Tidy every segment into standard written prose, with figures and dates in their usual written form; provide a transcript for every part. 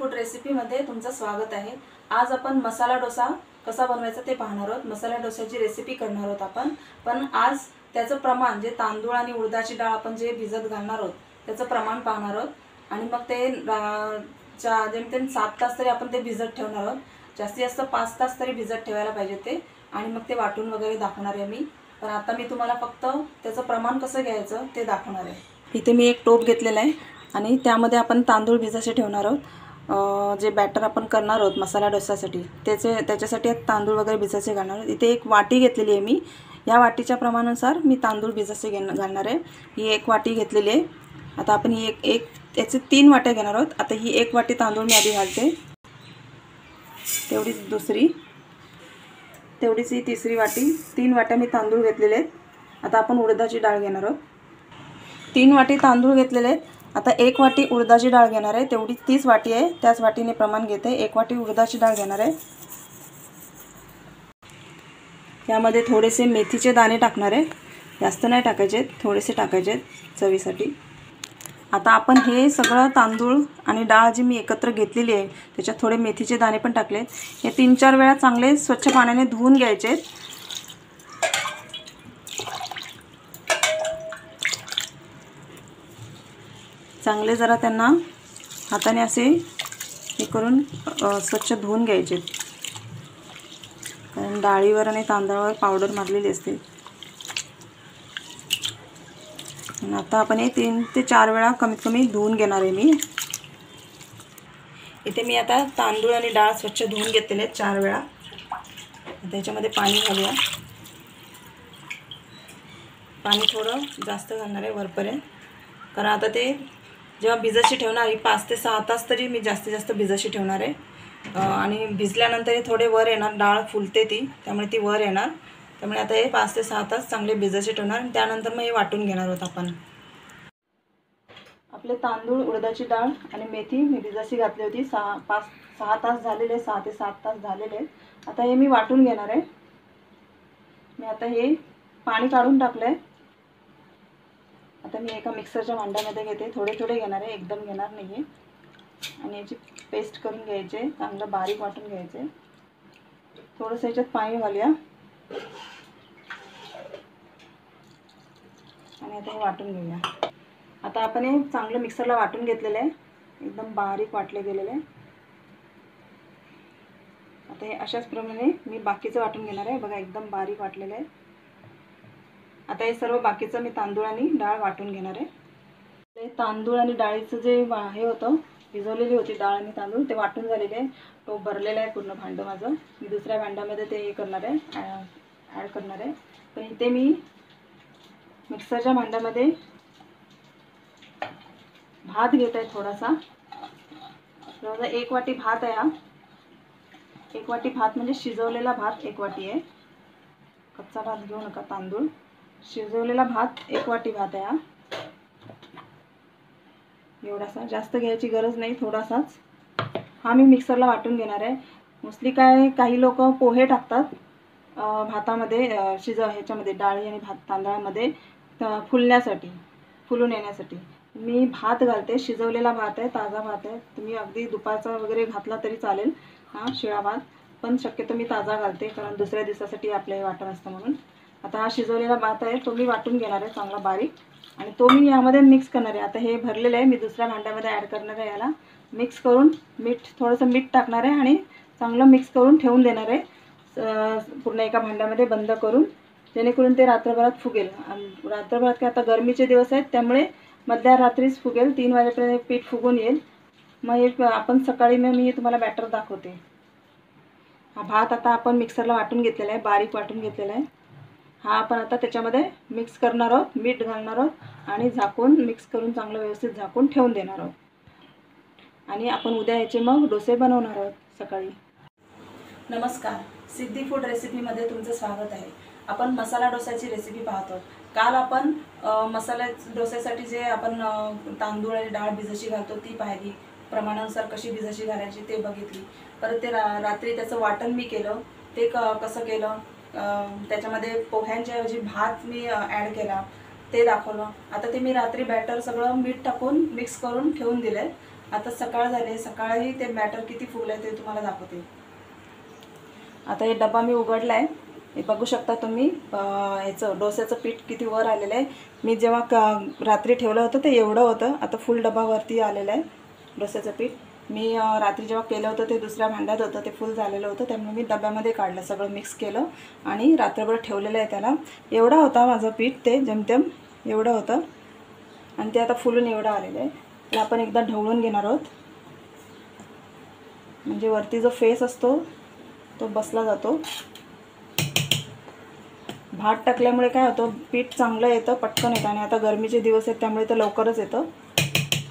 Food रेसिपीमध्ये तुमचं स्वागत आहे। आज आपण मसाला डोसा कसा बनवायचा ते पाहणार आहोत। मसाला डोशाची रेसिपी करणार आहोत आपण। पण आज त्याचं प्रमाण जे तांदूळ आणि उडदाची डाळ आपण जे भिजत घालणार आहोत त्याचं प्रमाण पाहणार आहोत आणि मग ते जेमतेम 7 तास तरी आपण ते भिजत ठेवणार आहोत। जास्तीत जास्त 5 तास तरी भिजत ठेवायला पाहिजे ते आणि मग ते वाटून वगैरे दाखवणार आहे मी। पण आता मी तुम्हाला फक्त त्याचं प्रमाण कसं घ्यायचं ते दाखवणार आहे। इथे मी एक टोप घेतलेला आहे आणि त्यामध्ये आपण तांदूळ भिजायचे ठेवणार आहोत। जे बॅटर आपण करणार आहोत मसाला डोसासाठी त्याच्यासाठी तांदूळ वगैरे भिजायचे घालणार आहोत। इथे एक वाटी घेतलेली आहे मी। या वाटीच्या प्रमाणानुसार मी तांदूळ भिजायचे घालणार आहे। ही एक वाटी घेतलेली आहे। आता आपण ही याचे 3 वाट्या घेणार आहोत। आता ही एक वाटी तांदूळ मी आधी घालते, तेवढीच दुसरी, तेवढीच ही तिसरी वाटी। 3 वाट्या मी तांदूळ घेतलेले आहेत। आता आपण उडदाची डाळ घेणार आहोत। 3 वाटी तांदूळ घेतलेले आहेत। आता 1 वाटी उडदाची डाळ घेणार आहे, तेवढी 30 वाटी आहे, त्याच वाटीने प्रमाण घेते। 1 वाटी उडदाची डाळ घेणार आहे। यामध्ये थोडेसे मेथीचे दाणे टाकणार आहे, जास्त नाही टाकायचे, थोडेसे टाकायचे चवीसाठी। आता आपण हे सगळं तांदूळ आणि डाळ जी मी एकत्र घेतलेली आहे त्याच्यात थोडे मेथीचे दाणे पण टाकले। हे 3-4 वेळा चांगले स्वच्छ पाण्याने धुवून घ्यायचे। चांगले जरा त्यांना हाताने असे हे करून स्वच्छ धुवून घ्यायचे, कारण डाळीवर आणि तांदळावर पावडर मारलेली असते। आणि आता आपण हे 3 ते 4 वेळा कमीत कमी धुवून घेणार आहे मी। इथे मी आता तांदूळ आणि डाळ स्वच्छ धुवून घेतलेले आहेत 4 वेळा। त्याच्यामध्ये पाणी घालूया। पाणी थोडं जास्त घालणार आहे वरपर्यंत, कारण आता ते जेव्हा भिजायची ठेवणार आहे 5 ते 6 तास तरी मी जास्तीत जास्त भिजायची ठेवणार आहे। आणि भिजल्यानंतर हे थोडे वर येणार, डाळ फुलते ती, त्यामुळे ती वर येणार। त्यामुळे आता हे 5 ते 6 तास चांगले भिजायचे ठेवणार आणि त्यानंतर मग हे वाटून घेणार आहोत आपण। आपले तांदूळ, उडदाची डाळ आणि मेथी मी भिजायची घातली होती। 6 तास झालेले, 6 ते 7 तास झालेले। आता हे मी वाटून घेणार आहे। मी आता हे पाणी काढून टाकलंय। आता मी एका मिक्सरच्या भांड्यामध्ये घेते, थोडे थोडे घेणार आहे, एकदम घेणार नाही आहे। आणि याची पेस्ट करून घ्यायचे, चांगलं बारीक वाटून घ्यायचे। थोडंसं याच्यात पाणी घालूया आणि आता हे वाटून घेऊया। आता आपण हे चांगलं मिक्सरला वाटून घेतलेलं आहे, एकदम बारीक वाटले गेलेले आहे। आता हे अशाच प्रमाणे मी बाकीचं वाटून घेणार आहे, बघा एकदम बारीक वाटलेलं आहे। आता हे सर्व बाकीचं मी तांदूळ आणि डाळ वाटून घेणार आहे। तांदूळ आणि डाळीचं जे हे होतं, भिजवलेली होती डाळ आणि तांदूळ, ते वाटून झालेले आहे। तो भरलेला आहे पूर्ण भांडं माझं। मी दुसऱ्या भांड्यामध्ये ते हे करणार आहे, ॲड करणार आहे। पण इथे मी मिक्सरच्या भांड्यामध्ये भात घेत आहे थोडासा। जवळ 1 वाटी भात आहे हा। 1 वाटी भात म्हणजे शिजवलेला भात 1 वाटी आहे। कच्चा भात घेऊ नका, तांदूळ शिजवलेला भात 1 वाटी भात आहे हा। एवढासा, जास्त घ्यायची गरज नाही, थोडासाच हा मी मिक्सरला वाटून घेणार आहे। मोस्टली काही लोक पोहे टाकतात भातामध्ये, ह्याच्यामध्ये डाळी आणि तांदळामध्ये फुलण्यासाठी, फुलून येण्यासाठी। मी भात घालते, शिजवलेला भात आहे, ताजा भात आहे। तुम्ही अगदी दुपारचा वगैरे घातला तरी चालेल, हा शिळा भात, पण शक्यतो मी ताजा घालते, कारण दुसऱ्या दिवसासाठी आपल्याला वाटण असतं म्हणून। आता हा शिजवलेला भात आहे, तो मी वाटून घेणार आहे चांगला बारीक, आणि तो मी यामध्ये मिक्स करणार आहे। आता हे भरलेलं आहे, मी दुसऱ्या भांड्यामध्ये ॲड करणार आहे। याला मिक्स करून थोडंसं मीठ टाकणार आहे आणि चांगलं मिक्स करून ठेवून देणार आहे पूर्ण एका भांड्यामध्ये बंद करून, जेणेकरून ते रात्रभरात फुगेल। रात्रभरात काय, आता गरमीचे दिवस आहेत त्यामुळे मध्यरात्रीच फुगेल, 3 वाजेपर्यंत पीठ फुगून येईल। मग हे आपण सकाळी मी तुम्हाला बॅटर दाखवते। हा भात आता आपण मिक्सरला वाटून घेतलेला आहे, बारीक वाटून घेतलेला आहे। हा आपण आता त्याच्यामध्ये मिक्स करणार आहोत, मीठ घालणार आहोत आणि झाकून मिक्स करून चांगलं व्यवस्थित झाकून ठेवून देणार आहोत। आणि आपण उद्या याचे मग डोसे बनवणार आहोत सकाळी। नमस्कार, सिद्धी फूड रेसिपीमध्ये तुमचं स्वागत आहे। आपण मसाला डोसाची रेसिपी पाहतो। काल आपण मसाला डोस्यासाठी जे आपण तांदूळ आणि डाळ भिजायची घालतो ती पाहिली, प्रमाणानुसार कशी भिजायची घालायची ते बघितली। परत ते रात्री त्याचं वाटण मी केलं, ते कसं केलं, त्याच्यामध्ये पोह्यांच्या ऐवजी भात मी ॲड केला, ते दाखवलं। आता ते मी रात्री बॅटर सगळं मीठ टाकून मिक्स करून ठेवून दिले आता सकाळ झाली, सकाळी ते बॅटर किती फुगलं आहे ते तुम्हाला दाखवते. आता हे डबा मी उघडला आहे, हे बघू शकता तुम्ही. ह्याचं डोस्याचं पीठ किती वर आलेलं आहे. मी जेव्हा रात्री ठेवलं होतं ते एवढं होतं, आता फुल डबावरती आलेलं आहे डोस्याचं पीठ. मी रात्री जेव्हा केलं होतं ते दुसऱ्या भांड्यात होतं, ते फुल झालेलं होतं, त्यामुळे मी डब्यामध्ये काढलं, सगळं मिक्स केलं आणि रात्रभर ठेवलेलं आहे त्याला. एवढा होता माझं पीठ, ते जेमतेम एवढं होतं आणि ते आता फुलून एवढं आलेलं आहे. त्याला आपण एकदा ढवळून घेणार आहोत, म्हणजे वरती जो फेस असतो तो बसला जातो. भात टाकल्यामुळे काय होतं, पीठ चांगलं येतं, पटकन येतं. आणि आता गरमीचे दिवस आहेत त्यामुळे तर लवकरच येतं,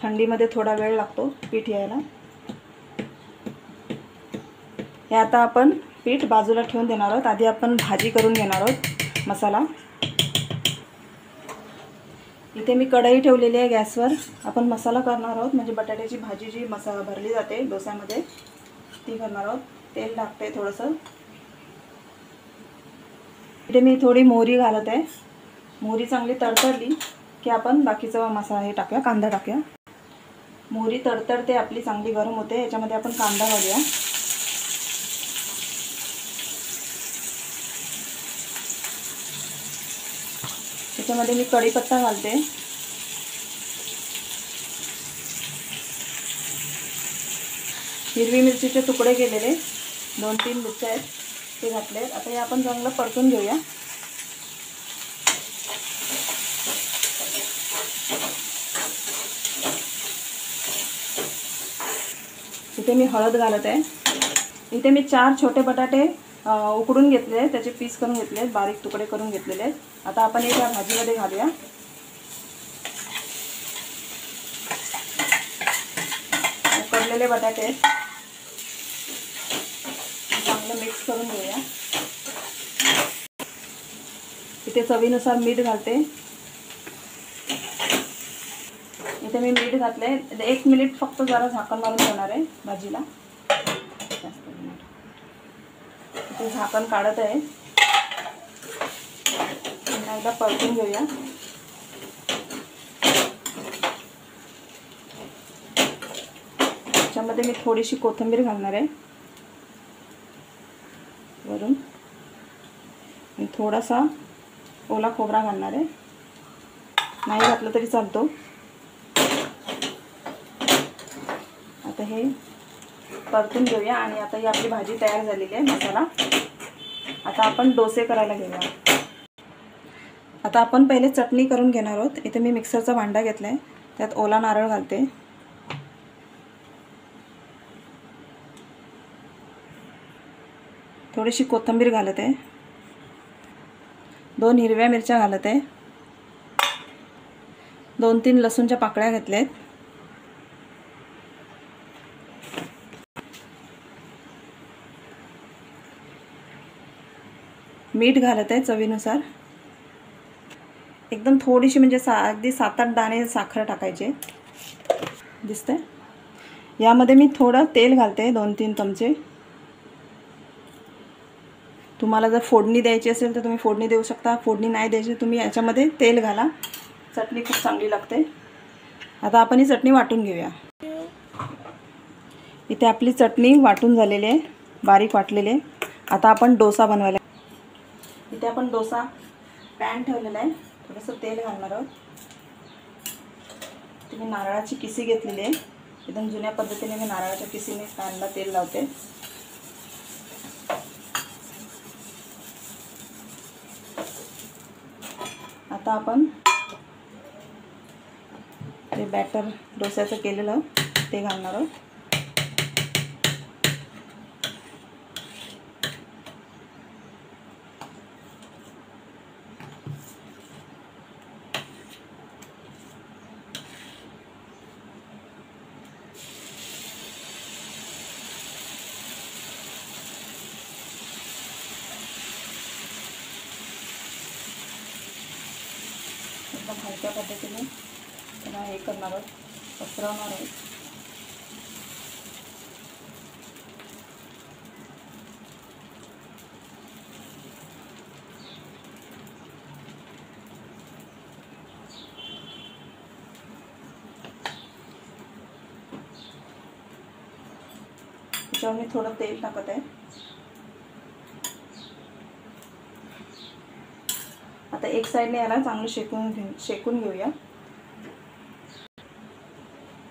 थंडीमध्ये थोडा वेळ लागतो पीठ यायला. हे आता आपण पीठ बाजूला ठेवून देणार आहोत. आधी आपण भाजी करून घेणार आहोत, मसाला. इथे मी कढई ठेवलेली आहे गॅसवर. आपण मसाला करणार आहोत, म्हणजे बटाट्याची भाजी जी मसाला भरली जाते डोस्यामध्ये ती करणार आहोत. तेल टाकते थोडंसं. इथे मी थोडी मोहरी घालत आहे. मोहरी चांगली तडतडली की आपण बाकीचा मसाला हे टाकूया, कांदा टाकूया. मोहरी तडतडते आपली, चांगली गरम होते, याच्यामध्ये आपण कांदा घालूया. त्याच्यामध्ये मी कढीपत्ता घालते. हिरवी मिरचीचे तुकडे केलेले 2-3 मिरच्या आहेत ते घातले. आता हे आपण चांगलं परतून घेऊया. इथे मी हळद घालत आहे. इथे मी 4 छोटे बटाटे उकडून घेतले, त्याचे पीस करून घेतले, बारीक तुकडे करून घेतलेले आहेत. आता आपण हे त्या भाजीमध्ये घालूया. उकडलेले बटाटे चांगलं मिक्स करून घेऊया. इथे चवीनुसार मीठ घालते. इथे मी मीठ घातले. 1 मिनिट फक्त जरा झाकण मारून ठेवणार आहे भाजीला. इथे झाकण काढत आहे. एकदा परतून घेऊया. त्याच्यामध्ये मी थोडीशी कोथिंबीर घालणार आहे वरून. मी थोडासा ओला खोबरा घालणार आहे, नाही घातलं तरी चालतो. आता हे परतून घेऊया. आणि आता ही आपली भाजी तयार झालेली आहे, मसाला. आता आपण डोसे करायला घेऊया. आता आपण पहिले चटणी करून घेणार आहोत. इथे मी मिक्सरचा भांडा घेतला आहे, त्यात ओला नारळ घालते. थोडीशी कोथिंबीर घालत आहे. 2 हिरव्या मिरच्या घालत आहे. 2-3 लसूणच्या पाकळ्या घातल्या आहेत. मीठ घालत आहे चवीनुसार. एकदम थोडीशी, म्हणजे अगदी 7-8 दाणे साखर टाकायचे. दिसतंय. यामध्ये मी थोडं तेल घालते, 2-3 चमचे. तुम्हाला जर फोडणी द्यायची असेल तर तुम्ही फोडणी देऊ शकता, फोडणी नाही द्यायची तुम्ही याच्यामध्ये तेल घाला. चटणी खूप चांगली लागते. आता आपण ही चटणी वाटून घेऊया. इथे आपली चटणी वाटून झालेली आहे, बारीक वाटलेली आहे. आता आपण डोसा बनवायला. इथे आपण डोसा पॅन ठेवलेला आहे, थोडंसं तेल घालणार आहोत. तुम्ही नारळाची किसी घेतलेली आहे. एकदम जुन्या पद्धतीने मी नारळाच्या किसीने पॅनला तेल लावते. आता आपण ते बॅटर डोस्याचं केलेलं ते घालणार आहोत. एकदम हलक्या पद्धतीने त्याला हे करणार आहोत, पसरवणार आहोत. त्याच्यावर मी थोडं तेल टाकत आहे. आता एक साईडने याला चांगलं शेकून घेऊया.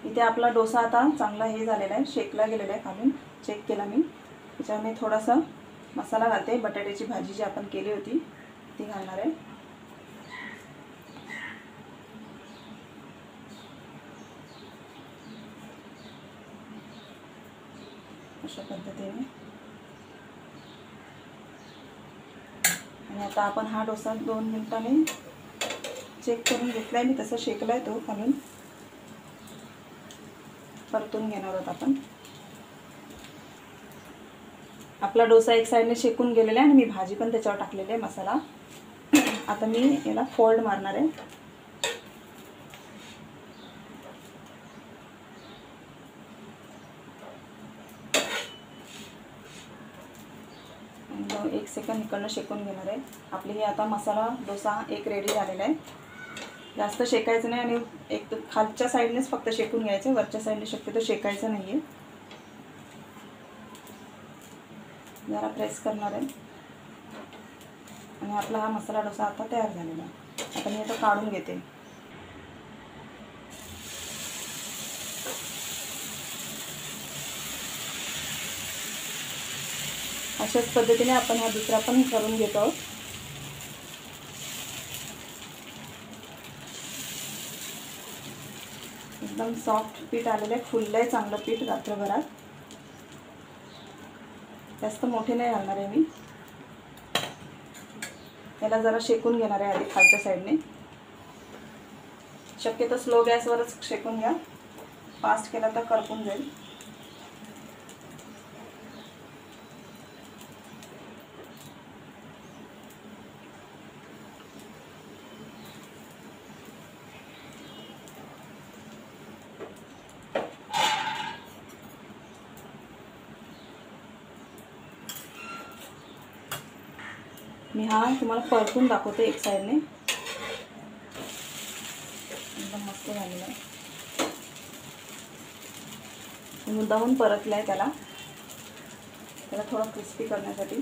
इथे आपला डोसा आता चांगला हे झालेला आहे, शेकला गेलेला आहे. खालून चेक केला मी. त्याच्यावर मी थोडासा मसाला घालते. बटाट्याची भाजी जी आपण केली होती ती घालणार आहे. अशा पद्धतीने. आणि आता आपण हा डोसा 2 मिनिटांनी चेक करून घेतलाय मी. तसं शेकलाय तो खालून. परतून घेणार आहोत आपण. आपला डोसा एक साईडने शेकून गेलेला आहे आणि मी भाजी पण त्याच्यावर टाकलेली आहे, मसाला. आता मी याला फोल्ड मारणार आहे. आणि 1 सेकंद इकडनं शेकून घेणार आहे. आपली ही आता मसाला डोसा एक रेडी झालेला आहे. जास्त शेकायचं नाही आणि एक खालच्या साईडनेच फक्त शेकून घ्यायचं, वरच्या साईडने शक्यतो शेकायचं नाही आहे. जरा प्रेस करणार आहे. आणि आपला हा मसाला डोसा आता तयार झालेला आहे. आता मी आता काढून घेते. अशाच पद्धतीने आपण हा दुसरा पण करून घेतो आहोत. एकदम सॉफ्ट पीठ आलेलं आहे, फुललं आहे चांगलं पीठ रात्रभरात. जास्त मोठे नाही घालणार आहे मी. याला जरा शेकून घेणार आहे आधी खालच्या साईडने. शक्यतो स्लो गॅसवरच शेकून घ्या, फास्ट केला तर करपून जाईल. मी हा तुम्हाला परतून दाखवते एक साईडने. एकदम मस्त झालेला आहे. मुद्दामून परतला आहे त्याला थोडं क्रिस्पी करण्यासाठी.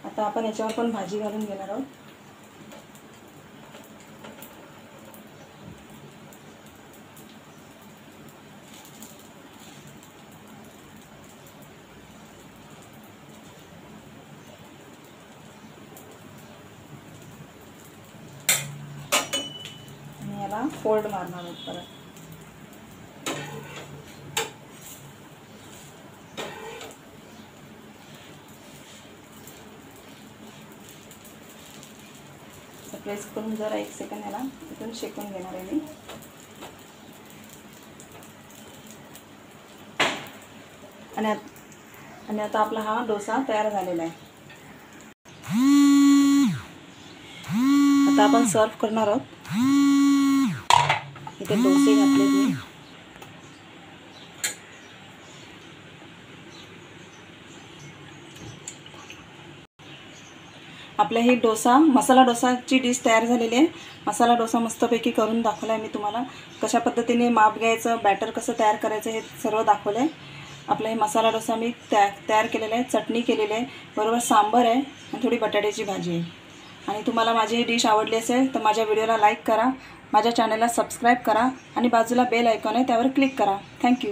आता आपण याच्यावर पण भाजी घालून घेणार आहोत. याला फोल्ड मारणार आहोत परत. प्रेस करून जरा 1 सेकंद याला इथून शेकून घेणार आहे मी. आणि आता आपला हा डोसा तयार झालेला आहे. आता आपण सर्व करणार आहोत. इथे डोसे घातले मी. आपला ही डोसा मसाला डोसाची डिश तयार झालेली आहे. मसाला डोसा मस्तपैकी करून दाखवला आहे मी तुम्हाला. कशा पद्धतीने माप घ्यायचं, बॅटर कसं तयार करायचं हे सर्व दाखवलं आहे. आपला हे मसाला डोसा मी तयार केलेला आहे. चटणी केलेली आहे, बरोबर सांबार आहे आणि थोडी बटाट्याची भाजी आहे. आणि तुम्हाला माझी ही डिश आवडली असेल तर माझ्या व्हिडिओला लाईक करा, माझ्या चॅनलला सबस्क्राईब करा आणि बाजूला बेल आयकॉन आहे त्यावर क्लिक करा. थँक्यू.